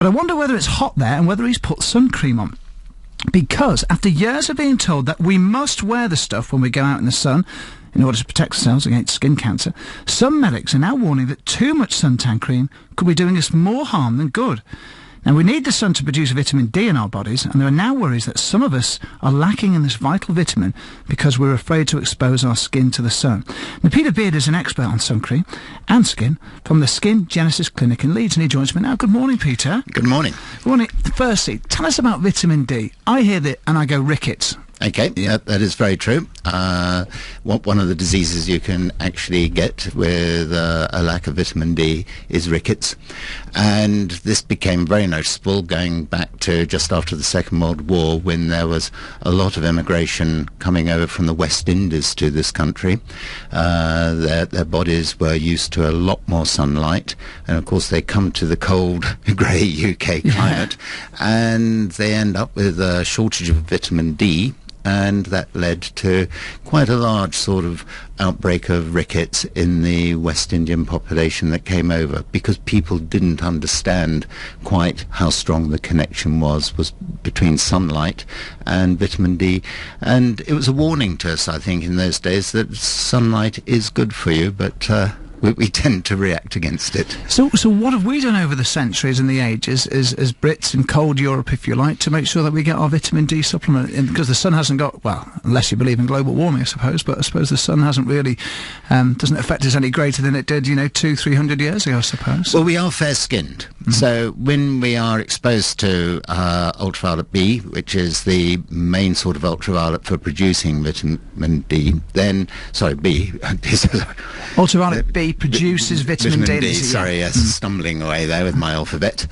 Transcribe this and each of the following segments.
But I wonder whether it's hot there and whether he's put sun cream on. Because after years of being told that we must wear the stuff when we go out in the sun in order to protect ourselves against skin cancer, some medics are now warning that too much suntan cream could be doing us more harm than good. Now, we need the sun to produce vitamin D in our bodies, and there are now worries that some of us are lacking in this vital vitamin because we're afraid to expose our skin to the sun. Now, Peter Beard is an expert on sun cream and skin from the Skin Genesis Clinic in Leeds, and he joins me now. Good morning, Peter. Good morning. Good morning. Firstly, tell us about vitamin D. I hear that and I go rickets. Okay, yeah, that is very true. One of the diseases you can actually get with a lack of vitamin D is rickets. And this became very noticeable going back to just after the Second World War, when there was a lot of immigration coming over from the West Indies to this country. Their bodies were used to a lot more sunlight. And of course they come to the cold, grey UK climate, and they end up with a shortage of vitamin D. And that led to quite a large sort of outbreak of rickets in the West Indian population that came over, because people didn't understand quite how strong the connection was between sunlight and vitamin D. And it was a warning to us, I think, in those days that sunlight is good for you, but we tend to react against it. So what have we done over the centuries and the ages as Brits in cold Europe, if you like, to make sure that we get our vitamin D supplement? Because the sun hasn't got, well, unless you believe in global warming, I suppose, but I suppose the sun hasn't really, doesn't affect us any greater than it did, 200-300 years ago, I suppose. Well, we are fair-skinned. Mm-hmm. So when we are exposed to ultraviolet B, which is the main sort of ultraviolet for producing vitamin D, then, sorry, B. Ultraviolet B produces vitamin D. Sorry, yes, stumbling away there with my alphabet.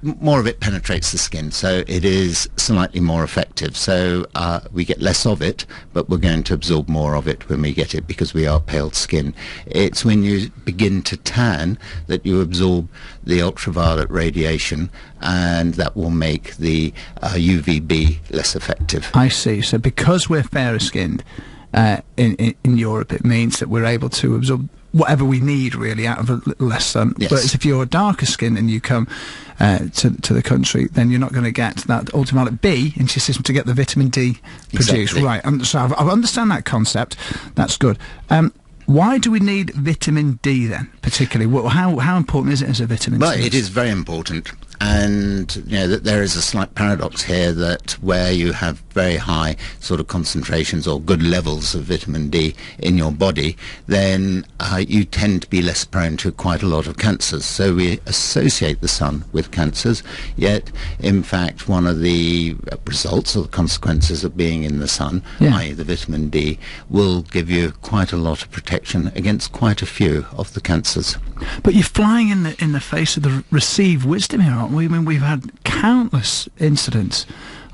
More of it penetrates the skin, so it is slightly more effective. So we get less of it, but we're going to absorb more of it when we get it because we are pale skin. It's when you begin to tan that you absorb the ultraviolet radiation, and that will make the UVB less effective. I see. So because we're fairer skinned, in Europe, it means that we're able to absorb whatever we need, really, out of a little less sun. Yes. Whereas if you're darker skinned and you come to the country, then you're not going to get that ultraviolet B into your system to get the vitamin D produced. Exactly. Right, so I understand that concept. That's good. Why do we need vitamin D then, particularly? How important is it as a vitamin? Well, it is very important. And that there is a slight paradox here, that where you have very high sort of concentrations or good levels of vitamin D in your body, then you tend to be less prone to quite a lot of cancers. So we associate the sun with cancers, yet in fact one of the results or the consequences of being in the sun, i.e. the vitamin D, will give you quite a lot of protection against quite a few of the cancers. But you're flying in the face of the received wisdom here, aren't we? I mean, we've had countless incidents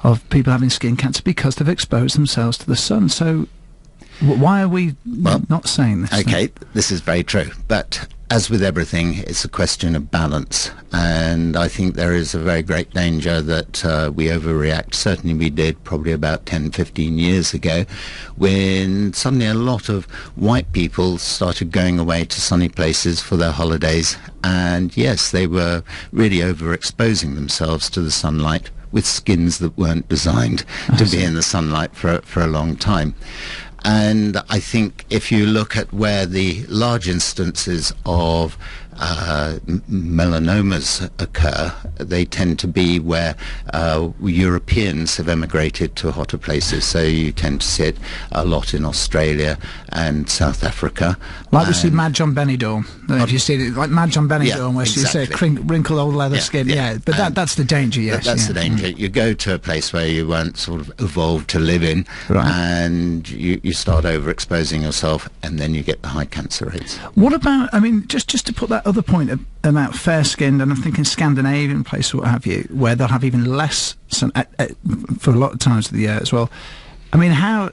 of people having skin cancer because they've exposed themselves to the sun. So why are we not saying this? Okay, this is very true. But as with everything, it's a question of balance. And I think there is a very great danger that we overreact. Certainly we did probably about 10, 15 years ago, when suddenly a lot of white people started going away to sunny places for their holidays. And yes, they were really overexposing themselves to the sunlight with skins that weren't designed to be in the sunlight for a long time. And I think if you look at where the large instances of melanomas occur, they tend to be where Europeans have emigrated to hotter places. So you tend to see it a lot in Australia and South Africa. Like we see Madge on Benidorm. If you see it, like Madge on Benidorm, where she says wrinkled old leather skin. But that's the danger, yes. That's the danger. You go to a place where you weren't sort of evolved to live in, and you start overexposing yourself, and then you get the high cancer rates. What about, I mean, just to put that other point about fair-skinned, and I'm thinking Scandinavian place or what have you, where they'll have even less sun for a lot of times of the year as well. I mean, how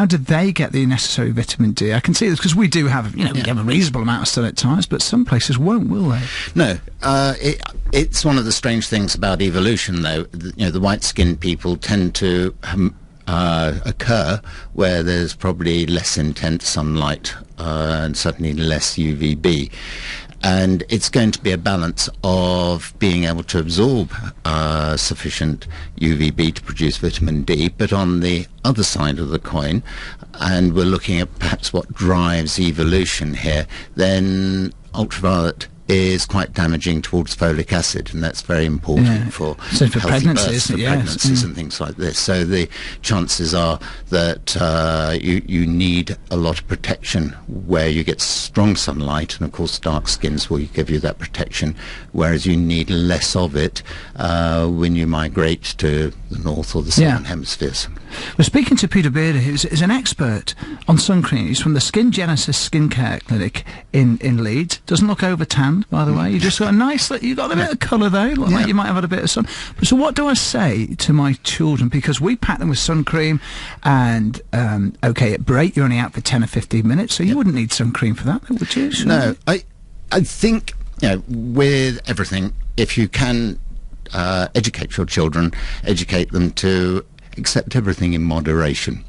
do they get the necessary vitamin D? I can see this because we do have, we have a reasonable amount of sun at times, but some places won't, will they? No. It's one of the strange things about evolution, though. The white-skinned people tend to occur where there's probably less intense sunlight and certainly less UVB. And it's going to be a balance of being able to absorb sufficient UVB to produce vitamin D, but on the other side of the coin, and we're looking at perhaps what drives evolution here, then ultraviolet is quite damaging towards folic acid, and that's very important for healthy pregnancy, births, for pregnancies and things like this. So the chances are that you need a lot of protection where you get strong sunlight, and of course dark skins will give you that protection, whereas you need less of it when you migrate to the north or the southern hemispheres. We're speaking to Peter Bearder, who's an expert on sun cream. He's from the Skin Genesis Skincare Clinic in Leeds. Doesn't look over tanned, by the way. You just got a nice, you got a bit of colour though. Look like you might have had a bit of sun. But so what do I say to my children? Because we pack them with sun cream, and okay, at break you're only out for 10 or 15 minutes, so you wouldn't need sun cream for that, would you? No, I think, with everything, if you can educate your children, educate them to accept everything in moderation.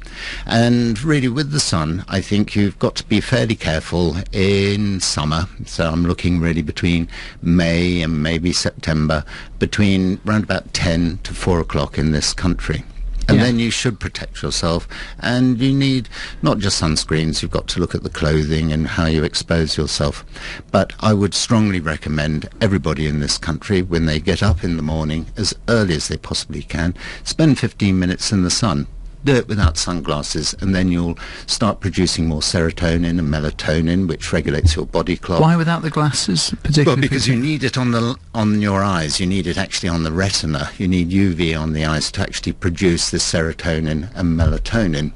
And really with the sun, I think you've got to be fairly careful in summer. So I'm looking really between May and maybe September, between around about 10 to 4 o'clock in this country. And then you should protect yourself, and you need not just sunscreens, you've got to look at the clothing and how you expose yourself. But I would strongly recommend everybody in this country, when they get up in the morning, as early as they possibly can, spend 15 minutes in the sun. Do it without sunglasses, and then you'll start producing more serotonin and melatonin, which regulates your body clock. Why without the glasses, particularly? Well, because you need it on your eyes. You need it actually on the retina. You need UV on the eyes to actually produce this serotonin and melatonin.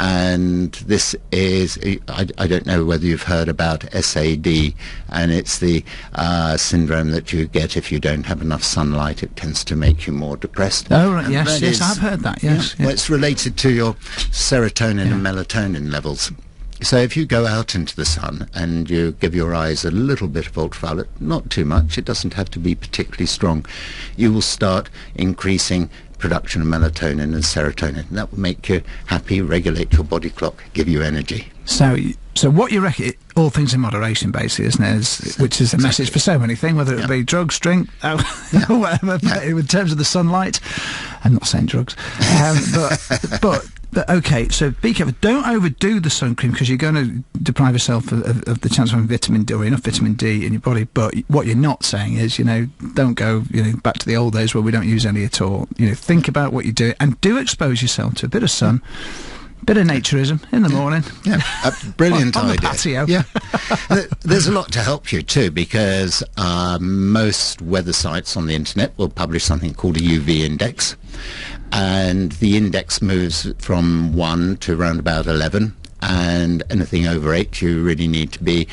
And this is, I don't know whether you've heard about SAD, and it's the syndrome that you get if you don't have enough sunlight. It tends to make you more depressed. Oh, right, yes, I've heard that, yes. Well, it's related to your serotonin and melatonin levels. So if you go out into the sun and you give your eyes a little bit of ultraviolet, not too much, it doesn't have to be particularly strong, you will start increasing production of melatonin and serotonin. And that will make you happy, regulate your body clock, give you energy. So what you reckon, all things in moderation, basically, isn't it? Which is a message for so many things, whether it be drugs, drink, whatever. In terms of the sunlight, I'm not saying drugs, but okay, so be careful. Don't overdo the sun cream, because you're going to deprive yourself of the chance of having vitamin D, or enough vitamin D in your body. But what you're not saying is, don't go, back to the old days where we don't use any at all. Think about what you do, and do expose yourself to a bit of sun, bit of naturism in the morning. Yeah, a brilliant on idea. The patio. Yeah, there's a lot to help you too, because most weather sites on the internet will publish something called a UV index. And the index moves from 1 to around about 11, and anything over 8 you really need to be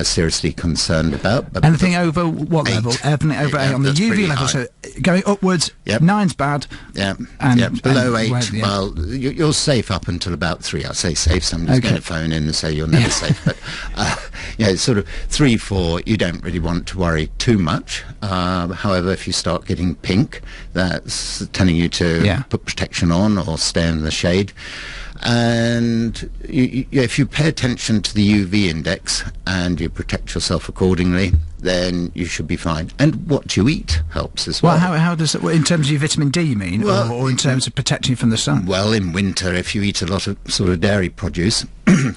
seriously concerned about. But anything over what level? Anything over 8 on the UV level, so going upwards, 9's bad. And below 8, well, you're safe up until about 3. I say safe, somebody's going to phone in and say you're never safe. But sort of 3, 4, you don't really want to worry too much. However, if you start getting pink, that's telling you to put protection on or stay in the shade. And if you pay attention to the UV index and you protect yourself accordingly, then you should be fine. And what you eat helps as well. Well, how does it, in terms of your vitamin D, you mean, or in terms of protecting you from the sun? Well, in winter, if you eat a lot of sort of dairy produce,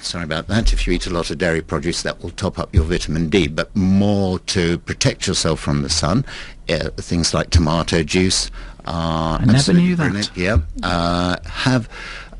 sorry about that, if you eat a lot of dairy produce, that will top up your vitamin D. But more to protect yourself from the sun, things like tomato juice are I never knew that. Brilliant. Yeah, have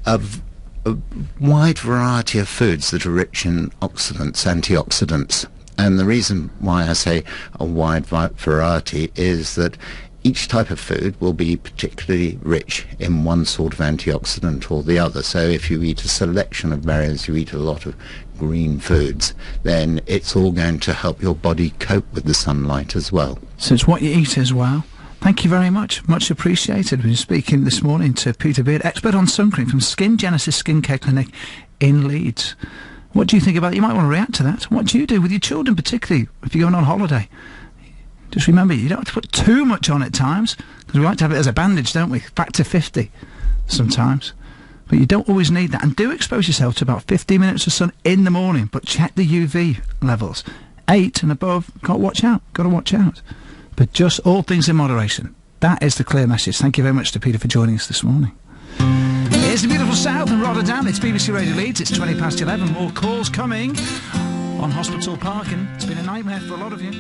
a wide variety of foods that are rich in oxidants, antioxidants. And the reason why I say a wide variety is that each type of food will be particularly rich in one sort of antioxidant or the other. So if you eat a selection of various, you eat a lot of green foods, then it's all going to help your body cope with the sunlight as well. So it's what you eat as well. Thank you very much. Much appreciated. We've been speaking this morning to Peter Beard, expert on sun cream from Skin Genesis Skincare Clinic in Leeds. What do you think about it? You might want to react to that. What do you do with your children, particularly if you're going on holiday? Just remember, you don't have to put too much on at times, because we like to have it as a bandage, don't we? Factor 50 sometimes. But you don't always need that. And do expose yourself to about 15 minutes of sun in the morning, but check the UV levels. 8 and above, got to watch out. But just all things in moderation. That is the clear message. Thank you very much to Peter for joining us this morning. Here's the beautiful south in Rotterdam. It's BBC Radio Leeds. It's 11:20. More calls coming on Hospital Park, and it's been a nightmare for a lot of you.